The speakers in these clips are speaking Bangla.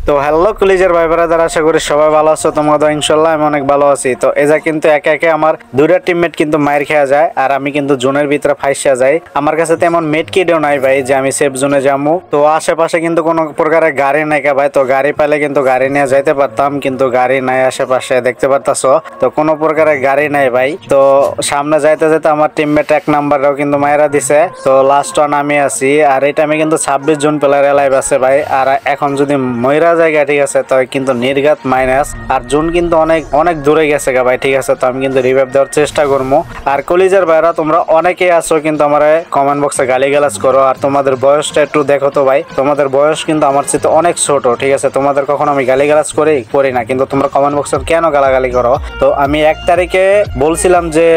তো হ্যালো কলিজার ভাই ব্রাদার, আশা করি সবাই ভালো আছো। তোমাদের ইনশাল্লাহ আমি অনেক ভালো আছি। তো এজা কিন্তু একে একে আমার দুইটা টিমমেট কিন্তু মাইর খেয়া যায়, আর আমি কিন্তু জোনের ভিতরে ফাইসা যাই। আমার কাছে তেমন মেট কিটও নাই ভাই যে আমি সেফ জোনে যাবো। তো আশেপাশে কিন্তু কোনো প্রকারের গাড়ি নাই ভাই। তো গাড়ি পাইলে কিন্তু গাড়ি নিয়ে যাইতে পারতাম, কিন্তু গাড়ি নাই আশেপাশে, দেখতে পারতাছো। তো কোনো প্রকারের গাড়ি নাই ভাই। তো সামনে যাইতে যাইতে আমার টিমমেট এক নাম্বারটাও কিন্তু মাইরা দিছে। তো লাস্ট ওয়ান আমি আছি, আর এটা আমি কিন্তু 26 জন প্লেয়ার লাইভ আছে ভাই। আর এখন যদি ময়রা জায়গা, ঠিক আছে, তো কিন্তু নির্ঘাত মাইনাস, আর জুন কিন্তু অনেক অনেক দূরে গেছে গা ভাই, ঠিক আছে। তো আমি কিন্তু রিভাইভ দেওয়ার চেষ্টা করবো। আর কলিজার ভাইরা তোমরা অনেকেই আছো কিন্তু আমার কমেন্ট বক্সে গালিগালাজ করো, আর তোমাদের বয়সটা একটু দেখো তো ভাই। তোমাদের বয়স কিন্তু আমার চেয়ে অনেক ছোট, ঠিক আছে। তোমাদের কখনো আমি গালিগালাজ করি না, কিন্তু তোমরা কমেন্ট বক্সে কেন গালাগালি করো? তো আমি 1 তারিখে বলছিলাম যে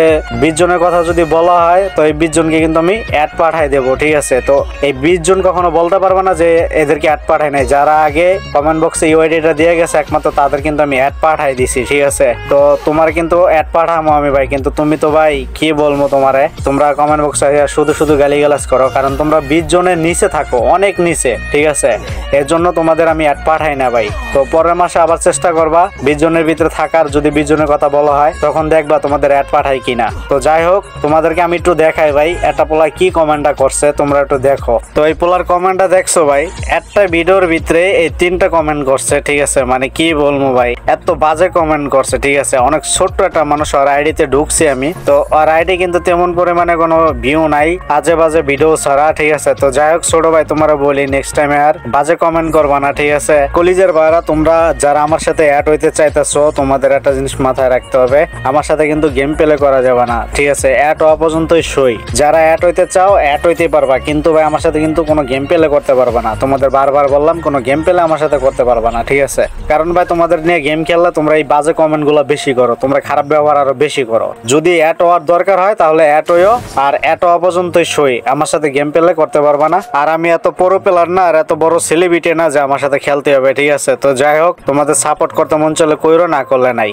20 জনের কথা যদি বলা হয়, তো এই 20 জনকে কিন্তু আমি অ্যাড পাঠাই দেবো, ঠিক আছে। তো এই 20 জন কখনো বলতে পারবে না যে এদেরকে অ্যাড পাঠাই নাই। যারা আগে কমেন্ট বক্সে ইউআইডিটা দিয়ে গেছে একমাত্র তাদের কিন্তু আমি অ্যাড পাঠাই দিছি, ঠিক আছে। তো তোমার কিন্তু অ্যাড পাঠামো আমি ভাই, কিন্তু তুমি তো ভাই কি বলবো তোমারে, তোমরা কমেন্ট বক্সে শুধু শুধু গালিগালাজ করো, কারণ তোমরা 20 জনের নিচে থাকো, অনেক নিচে, ঠিক আছে। এর জন্য তোমাদের আমি অ্যাড পাঠাই না ভাই। তো পরের মাসে আবার চেষ্টা করবা 20 জনের ভিতরে থাকার। যদি 20 জনের কথা বলা হয় তখন দেখবা তোমাদের অ্যাড পাঠাই কিনা। তো যাই হোক, তোমাদেরকে আমি একটু দেখাই ভাই একটা পোলা কি কমেন্টটা করছে, তোমরা একটু দেখো। তো এই পোলার কমেন্টটা দেখছো ভাই, একটা ভিডিওর ভিতরে এই 3টা কমেন্ট করছে, ঠিক আছে। মানে কি বলবো ভাই, এত বাজে কমেন্ট করছে, ঠিক আছে। অনেক ছোট্ট একটা মানুষ, আর আইডিতে ঢুকছি আমি। তো আর আইডি কিন্তু তেমন পরিমাণে কোনো ভিউ নাই, আজে বাজে ভিডিও ছাড়া, ঠিক আছে। তো যাই হোক ছোট ভাই, তোমরা বলি নেক্সট টাইমে আর বাজে কমেন্ট করবা না, ঠিক আছে। কলিজার ভাইরা তোমরা যারা আমার সাথে অ্যাড হইতে চাইতেছো, তোমাদের একটা জিনিস মাথায় রাখতে হবে, আমার সাথে কিন্তু গেম প্লে করা যাবে না, ঠিক আছে। অ্যাড হওয়া পর্যন্তই সই। যারা অ্যাড হইতে চাও অ্যাড হইতে পারবা, কিন্তু ভাই আমার সাথে কিন্তু কোনো গেম প্লে করতে পারবা না। তোমাদের বারবার বললাম কোনো গেম প্লে আমার সাথে করতে পারবা না, ঠিক আছে। কারণ ভাই তোমাদের নিয়ে গেম খেললে তোমরা এই বাজে কমেন্ট গুলো বেশি করো, তোমরা খারাপ ব্যবহার আরো বেশি করো। যদি অ্যাড হওয়ার দরকার হয় তাহলে অ্যাড হইও, আর অ্যাড হওয়া পর্যন্তই সই। আমার সাথে গেম প্লে করতে পারবা না। আর আমি এত প্রো প্লেয়ার না, আর এত বড় সেলিব্রিটি না যে আমার সাথে খেলতে হবে, ঠিক আছে। তো যাই হোক, তোমাদের সাপোর্ট করতে মন চলে কইরো, না করলে নাই।